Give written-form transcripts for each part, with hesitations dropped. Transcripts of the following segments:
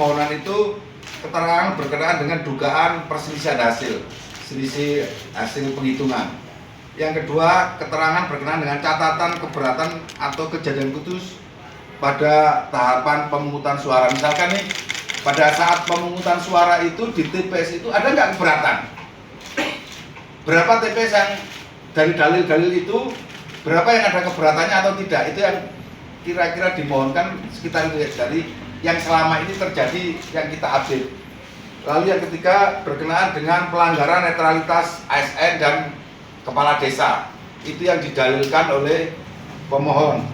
permohonan itu keterangan berkenaan dengan dugaan perselisihan selisih hasil penghitungan. Yang kedua, keterangan berkenaan dengan catatan keberatan atau kejadian khusus pada tahapan pemungutan suara. Misalkan nih, pada saat pemungutan suara itu di TPS itu ada nggak keberatan? Berapa TPS yang dari dalil-dalil itu, berapa yang ada keberatannya atau tidak? Itu yang kira-kira dimohonkan sekitar dari yang selama ini terjadi yang kita update. Lalu yang ketiga, berkenaan dengan pelanggaran netralitas ASN dan kepala desa, itu yang didalilkan oleh pemohon.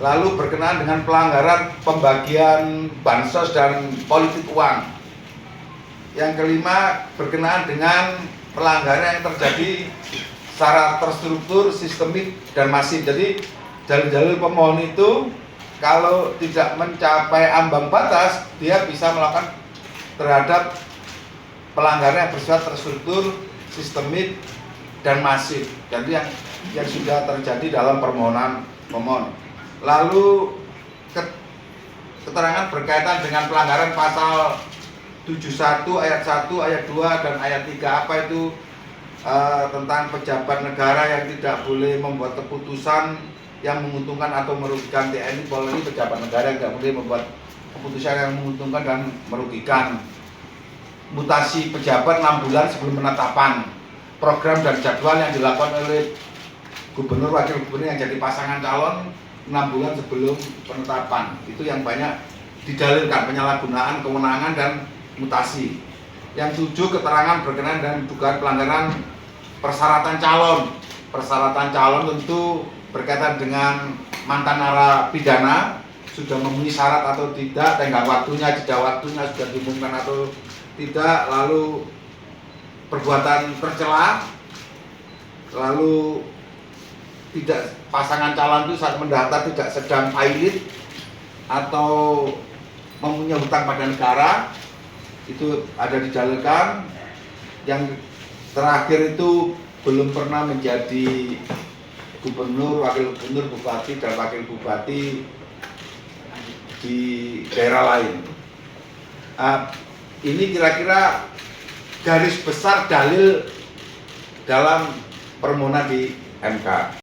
Lalu berkenaan dengan pelanggaran pembagian bansos dan politik uang. Yang kelima, berkenaan dengan pelanggaran yang terjadi secara terstruktur, sistemik, dan masif. Jadi dalil-dalil pemohon itu kalau tidak mencapai ambang batas, dia bisa melakukan terhadap pelanggaran yang bersifat terstruktur, sistemik, dan masif. Jadi yang sudah terjadi dalam permohonan pemohon. Lalu keterangan berkaitan dengan pelanggaran pasal 71 ayat 1, ayat 2, dan ayat 3. Apa itu? Tentang pejabat negara yang tidak boleh membuat keputusan yang menguntungkan atau merugikan TNI, Polri. Pejabat negara yang tidak boleh membuat keputusan yang menguntungkan dan merugikan. Mutasi pejabat 6 bulan sebelum penetapan. Program dan jadwal yang dilakukan oleh gubernur, wakil gubernur yang jadi pasangan calon 6 bulan sebelum penetapan. Itu yang banyak didalilkan, penyalahgunaan kewenangan dan mutasi. Yang 7, keterangan berkenaan dan dugaan pelanggaran persyaratan calon. Persyaratan calon tentu berkaitan dengan mantan narapidana, sudah memenuhi syarat atau tidak, tenggang waktunya, jeda waktunya sudah diumumkan atau tidak, lalu perbuatan tercela, lalu tidak, pasangan calon itu saat mendaftar tidak sedang pilot atau mempunyai hutang pada negara, itu ada didalilkan. Yang terakhir itu belum pernah menjadi gubernur, wakil gubernur, bupati, dan wakil bupati di daerah lain. Ini kira-kira garis besar dalil dalam permohonan di MK.